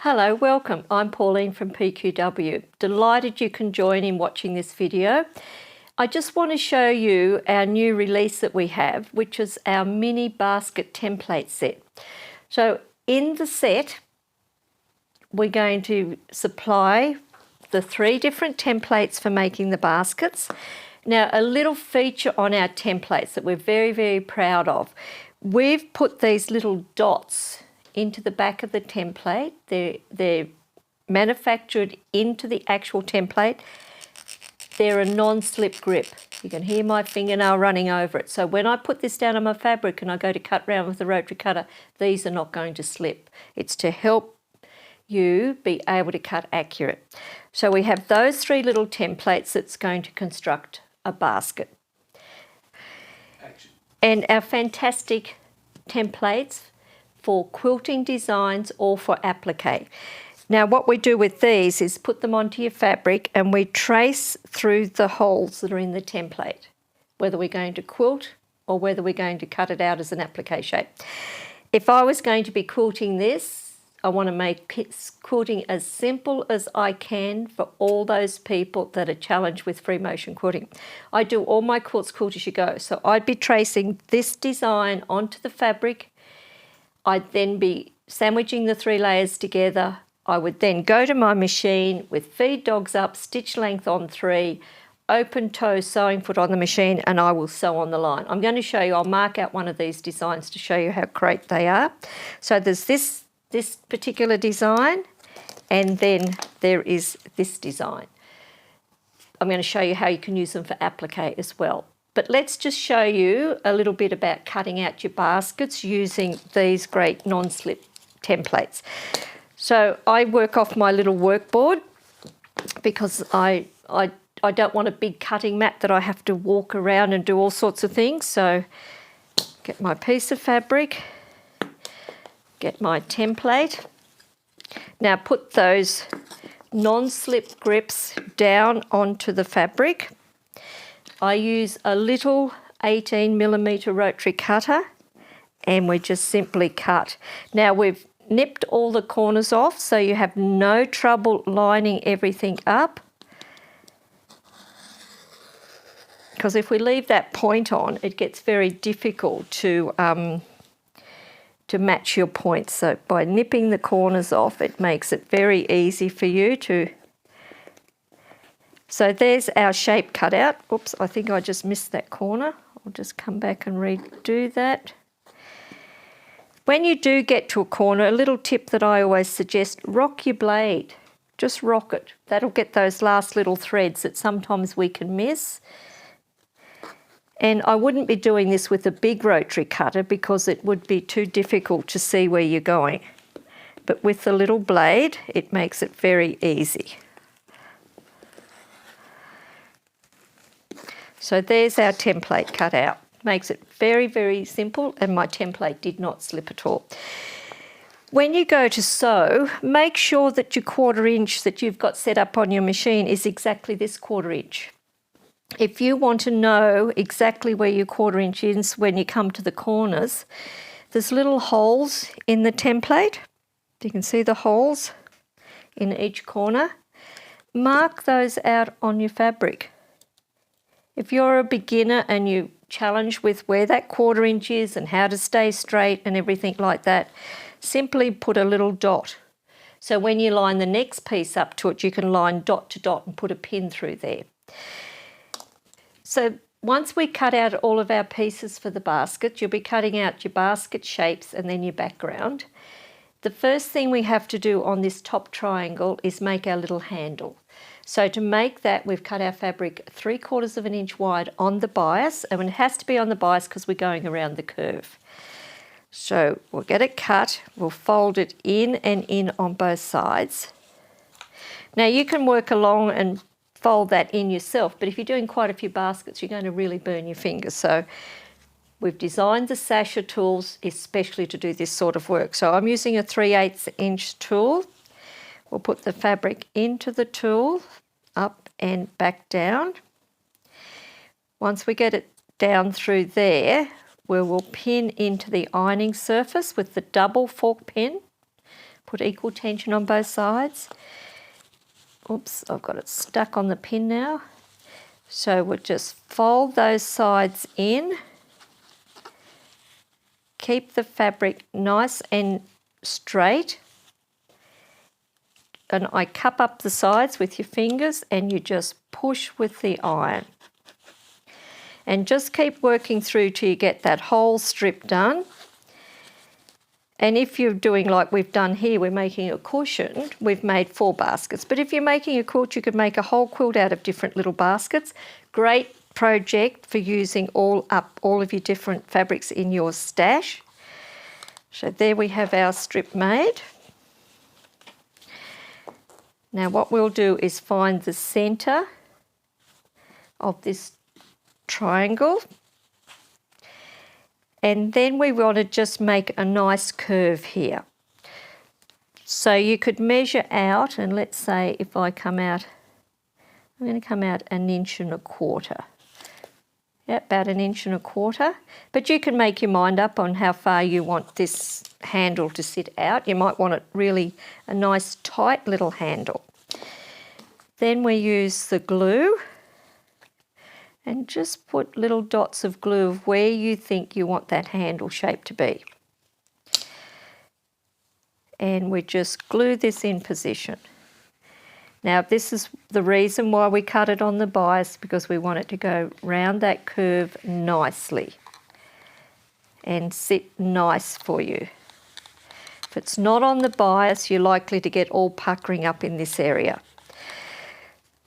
Hello, welcome. I'm Pauline from PQW. Delighted you can join in watching this video. I just want to show you our new release that we have, which is our mini basket template set. So in the set, we're going to supply the 3 different templates for making the baskets. Now, a little feature on our templates that we're very, very proud of. We've put these little dots into the back of the template. They're manufactured into the actual template. They're a non-slip grip. You can hear my fingernail running over it. So when I put this down on my fabric and I go to cut round with the rotary cutter, these are not going to slip. It's to help you be able to cut accurate. So we have those 3 little templates that's going to construct a basket. And our fantastic templates for quilting designs or for applique. Now what we do with these is put them onto your fabric and we trace through the holes that are in the template, whether we're going to quilt or whether we're going to cut it out as an applique shape. If I was going to be quilting this, I want to make quilting as simple as I can for all those people that are challenged with free motion quilting. I do all my quilts quilt as you go. So I'd be tracing this design onto the fabric. I'd then be sandwiching the 3 layers together. I would then go to my machine with feed dogs up, stitch length on 3, open toe sewing foot on the machine, and I will sew on the line. I'm going to show you, I'll mark out one of these designs to show you how great they are. So there's this particular design, and then there is this design. I'm going to show you how you can use them for applique as well. But let's just show you a little bit about cutting out your baskets using these great non-slip templates. So I work off my little workboard because I don't want a big cutting mat that I have to walk around and do all sorts of things. So get my piece of fabric, get my template. Now put those non-slip grips down onto the fabric. I use a little 18mm rotary cutter and we just simply cut. Now we've nipped all the corners off so you have no trouble lining everything up. Because if we leave that point on, it gets very difficult to match your points. So by nipping the corners off, it makes it very easy for you to. So there's our shape cut out. Oops, I think I just missed that corner. I'll just come back and redo that. When you do get to a corner, a little tip that I always suggest, rock your blade. Just rock it. That'll get those last little threads that sometimes we can miss. And I wouldn't be doing this with a big rotary cutter because it would be too difficult to see where you're going. But with the little blade, it makes it very easy. So there's our template cut out. Makes it very, very simple, and my template did not slip at all. When you go to sew, make sure that your 1/4 inch that you've got set up on your machine is exactly this 1/4 inch. If you want to know exactly where your 1/4 inch is when you come to the corners, there's little holes in the template. You can see the holes in each corner. Mark those out on your fabric. If you're a beginner and you challenged with where that 1/4 inch is and how to stay straight and everything like that, simply put a little dot. So when you line the next piece up to it, you can line dot to dot and put a pin through there. So once we cut out all of our pieces for the basket, you'll be cutting out your basket shapes and then your background. The first thing we have to do on this top triangle is make our little handle. So to make that, we've cut our fabric 3/4 of an inch wide on the bias, and it has to be on the bias because we're going around the curve. So we'll get it cut, we'll fold it in and in on both sides. Now you can work along and fold that in yourself, but if you're doing quite a few baskets, you're going to really burn your fingers. So we've designed the sasha tools especially to do this sort of work. So I'm using a 3/8 inch tool. We'll put the fabric into the tool, up and back down. Once we get it down through there, we will pin into the ironing surface with the double fork pin. Put equal tension on both sides. Oops, I've got it stuck on the pin now. So we'll just fold those sides in. Keep the fabric nice and straight. And I cup up the sides with your fingers and you just push with the iron. And just keep working through till you get that whole strip done. And if you're doing like we've done here, we're making a cushion, we've made 4 baskets. But if you're making a quilt, you could make a whole quilt out of different little baskets. Great project for using all of your different fabrics in your stash. So there we have our strip made. Now what we'll do is find the centre of this triangle. And then we want to just make a nice curve here. So you could measure out, and let's say if I come out, I'm going to come out 1.25 inches. Yeah, about 1.25 inches. But you can make your mind up on how far you want this handle to sit out. You might want it really a nice tight little handle. Then we use the glue. And just put little dots of glue of where you think you want that handle shape to be. And we just glue this in position. Now this is the reason why we cut it on the bias, because we want it to go round that curve nicely and sit nice for you. If it's not on the bias, you're likely to get all puckering up in this area.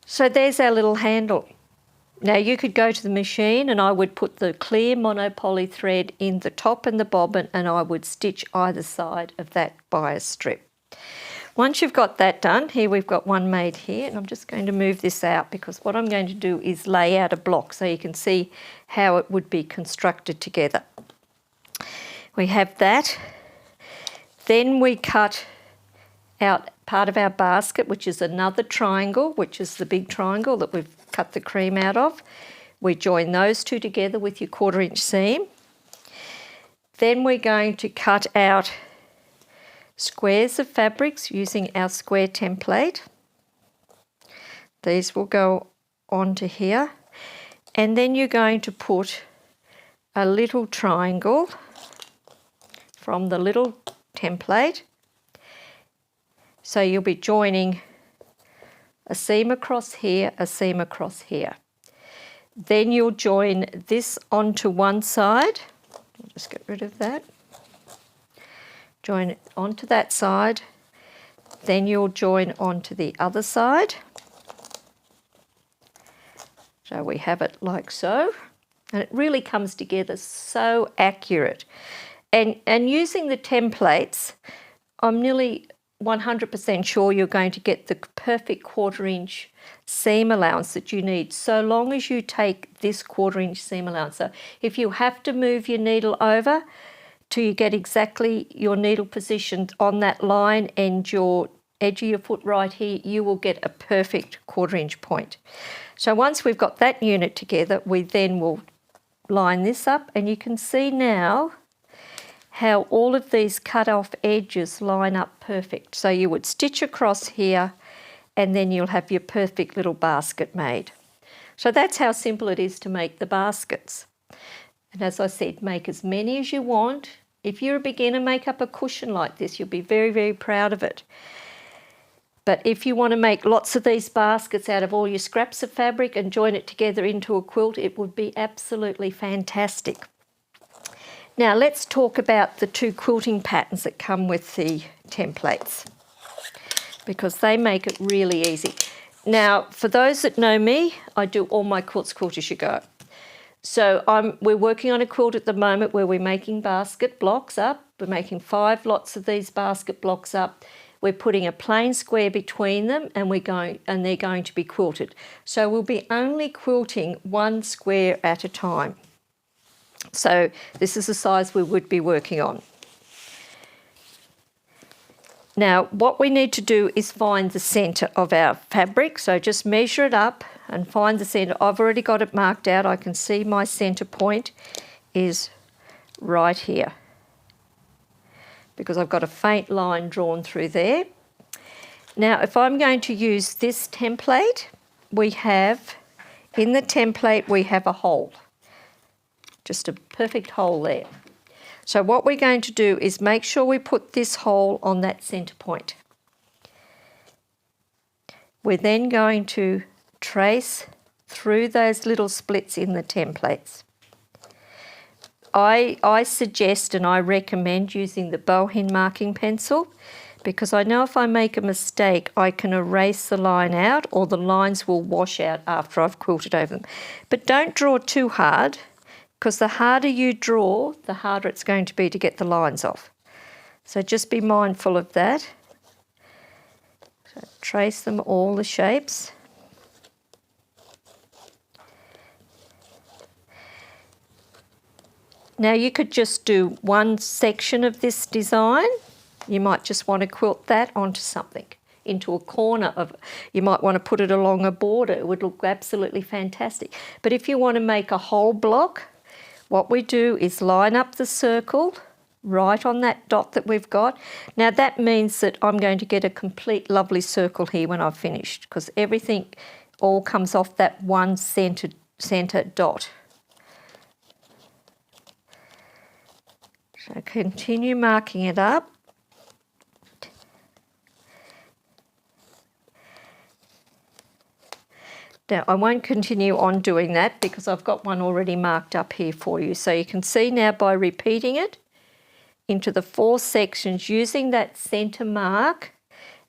So there's our little handle. Now you could go to the machine and I would put the clear monopoly thread in the top and the bobbin and I would stitch either side of that bias strip. Once you've got that done, here we've got one made here, and I'm just going to move this out because what I'm going to do is lay out a block so you can see how it would be constructed together. We have that. Then we cut out part of our basket, which is another triangle, which is the big triangle that we've cut the cream out of. We join those two together with your 1/4 inch seam. Then we're going to cut out squares of fabrics using our square template. These will go onto here. And then you're going to put a little triangle from the little template. So you'll be joining a seam across here, a seam across here. Then you'll join this onto one side. I'll just get rid of that. Join it onto that side. Then you'll join onto the other side. So we have it like so. And it really comes together so accurate. And using the templates, I'm nearly 100% sure you're going to get the perfect 1/4 inch seam allowance that you need, so long as you take this 1/4 inch seam allowance. So if you have to move your needle over till you get exactly your needle positioned on that line and your edge of your foot right here, you will get a perfect 1/4 inch point. So once we've got that unit together, we then will line this up, and you can see now how all of these cut off edges line up perfect. So you would stitch across here and then you'll have your perfect little basket made. So that's how simple it is to make the baskets. And as I said, make as many as you want. If you're a beginner, make up a cushion like this. You'll be very, very proud of it. But if you want to make lots of these baskets out of all your scraps of fabric and join it together into a quilt, it would be absolutely fantastic. Now let's talk about the 2 quilting patterns that come with the templates, because they make it really easy. Now, for those that know me, I do all my quilts quilt as you go. So we're working on a quilt at the moment where we're making basket blocks up. We're making 5 lots of these basket blocks up. We're putting a plain square between them, and they're going to be quilted. So we'll be only quilting 1 square at a time. So this is the size we would be working on. Now what we need to do is find the centre of our fabric. So just measure it up and find the centre. I've already got it marked out. I can see my centre point is right here. because I've got a faint line drawn through there. Now, if I'm going to use this template, in the template we have a hole, just a perfect hole there. So what we're going to do is make sure we put this hole on that centre point. We're then going to trace through those little splits in the templates. I suggest and I recommend using the bowhen marking pencil, because I know if I make a mistake I can erase the line out, or the lines will wash out after I've quilted over them. But don't draw too hard, because the harder you draw, the harder it's going to be to get the lines off. So just be mindful of that. So trace them all the shapes. Now you could just do one section of this design. You might just want to quilt that onto something, into a corner of, you might want to put it along a border. It would look absolutely fantastic. But if you want to make a whole block, what we do is line up the circle right on that dot that we've got. Now that means that I'm going to get a complete lovely circle here when I've finished, because everything all comes off that one centre dot. So continue marking it up. Now I won't continue on doing that because I've got one already marked up here for you. So you can see now by repeating it into the 4 sections using that centre mark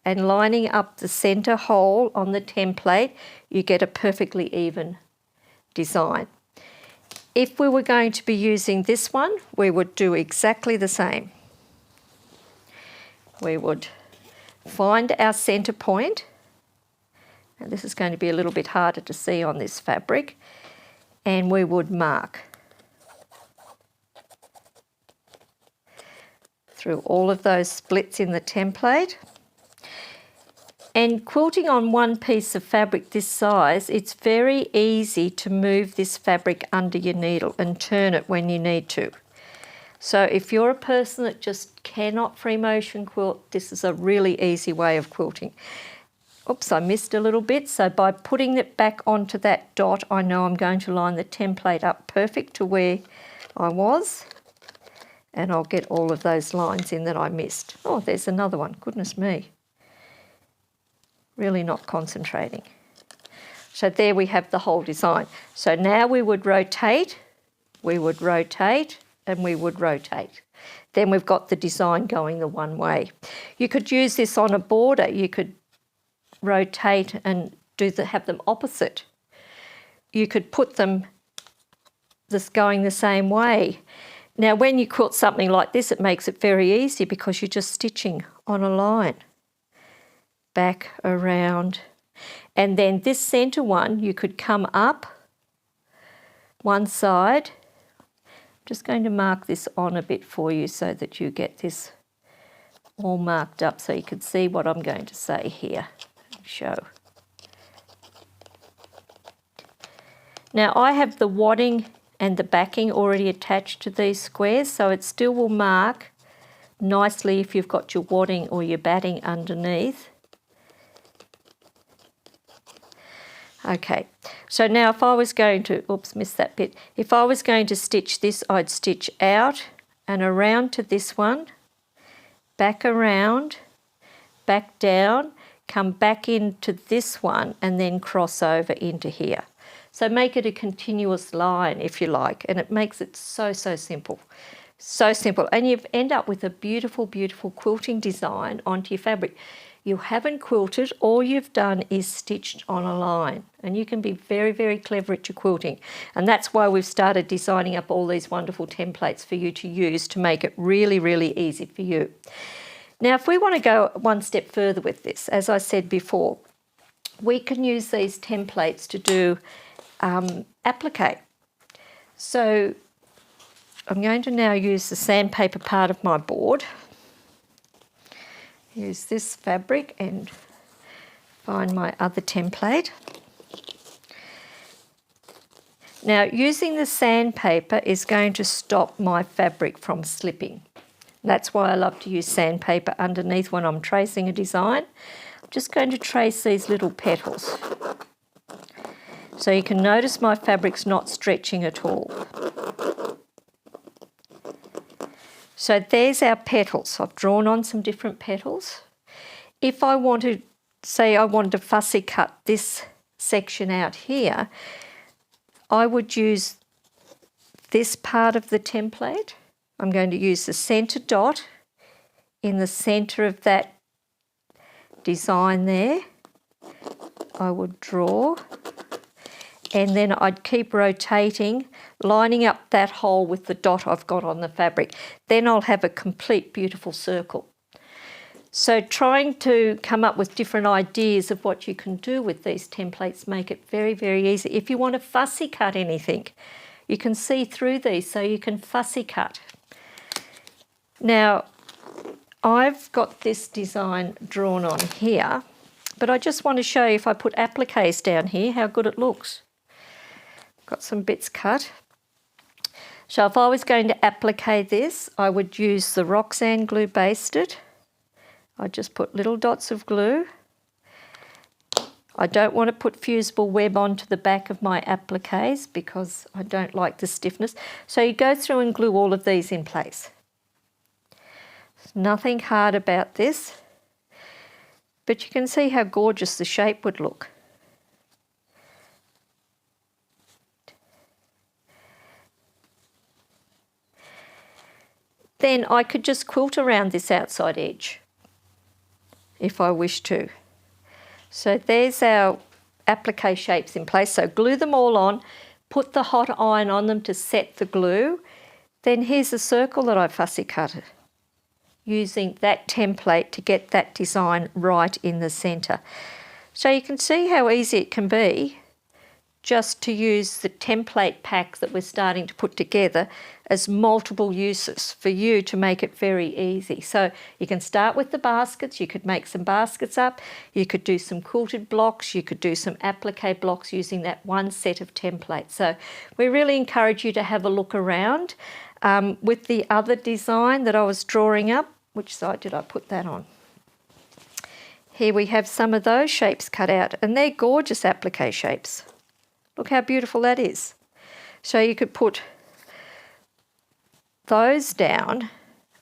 and lining up the centre hole on the template, you get a perfectly even design. If we were going to be using this one, we would do exactly the same. We would find our centre point. Now this is going to be a little bit harder to see on this fabric, and we would mark through all of those splits in the template. And quilting on one piece of fabric this size, it's very easy to move this fabric under your needle and turn it when you need to. So if you're a person that just cannot free motion quilt, this is a really easy way of quilting. Oops, I missed a little bit. So by putting it back onto that dot, I know I'm going to line the template up perfect to where I was. And I'll get all of those lines in that I missed. Oh, there's another one. Goodness me. Really not concentrating. So there we have the whole design. So now we would rotate, and we would rotate. Then we've got the design going the one way. You could use this on a border. You could rotate and have them opposite. You could put them going the same way. Now when you quilt something like this, it makes it very easy because you're just stitching on a line. Back, around, and then this centre one you could come up one side. I'm just going to mark this on a bit for you so that you get this all marked up so you can see what I'm going to say here. Show. Now I have the wadding and the backing already attached to these squares, so it still will mark nicely if you've got your wadding or your batting underneath. Okay, so now if I was going to, oops, missed that bit. If I was going to stitch this, I'd stitch out and around to this one, back around, back down, come back into this one and then cross over into here. So make it a continuous line if you like, and it makes it so simple. So simple, and you end up with a beautiful, beautiful quilting design onto your fabric. You haven't quilted, all you've done is stitched on a line, and you can be very, very clever at your quilting. And that's why we've started designing up all these wonderful templates for you to use to make it really, really easy for you. Now, if we want to go one step further with this, as I said before, we can use these templates to do applique. So I'm going to now use the sandpaper part of my board. Use this fabric and find my other template. Now using the sandpaper is going to stop my fabric from slipping. That's why I love to use sandpaper underneath when I'm tracing a design. I'm just going to trace these little petals. So you can notice my fabric's not stretching at all. So there's our petals. I've drawn on some different petals. If I wanted, say I wanted to fussy cut this section out here, I would use this part of the template. I'm going to use the centre dot in the centre of that design there. I would draw, and then I'd keep rotating, lining up that hole with the dot I've got on the fabric. Then I'll have a complete beautiful circle. So trying to come up with different ideas of what you can do with these templates make it very, very easy. If you want to fussy cut anything, you can see through these, so you can fussy cut. Now, I've got this design drawn on here, but I just want to show you if I put appliques down here, how good it looks. Got some bits cut. So if I was going to applique this, I would use the Roxanne glue basted. I just put little dots of glue. I don't want to put fusible web onto the back of my appliques because I don't like the stiffness. So you go through and glue all of these in place. There's nothing hard about this, but you can see how gorgeous the shape would look. Then I could just quilt around this outside edge if I wish to. So there's our applique shapes in place. So glue them all on, put the hot iron on them to set the glue. Then here's a circle that I fussy cut using that template to get that design right in the centre. So you can see how easy it can be just to use the template pack that we're starting to put together as multiple uses for you to make it very easy. So you can start with the baskets. You could make some baskets up. You could do some quilted blocks. You could do some applique blocks using that one set of templates. So we really encourage you to have a look around. With the other design that I was drawing up, which side did I put that on? Here we have some of those shapes cut out, and they're gorgeous applique shapes. Look how beautiful that is. So you could put those down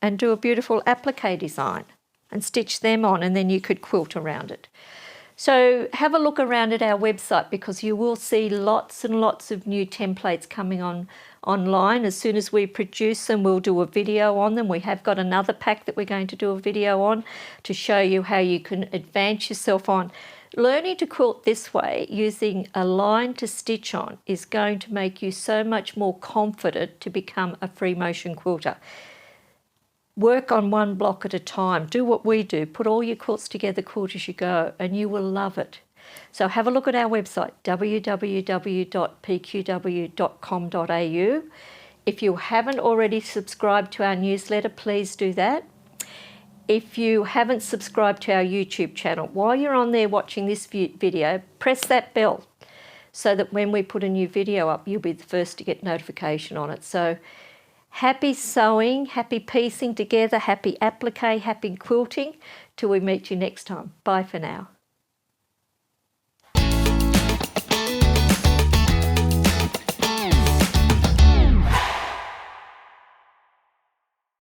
and do a beautiful applique design and stitch them on, and then you could quilt around it. So have a look around at our website because you will see lots and lots of new templates coming online. As soon as we produce them, we'll do a video on them. We have got another pack that we're going to do a video on to show you how you can advance yourself on. Learning to quilt this way using a line to stitch on is going to make you so much more confident to become a free motion quilter. Work on one block at a time. Do what we do. Put all your quilts together, quilt as you go, and you will love it. So have a look at our website, www.pqw.com.au. If you haven't already subscribed to our newsletter, please do that. If you haven't subscribed to our YouTube channel, while you're on there watching this video, press that bell so that when we put a new video up, you'll be the first to get notification on it. So happy sewing, happy piecing together, happy applique, happy quilting till we meet you next time. Bye for now.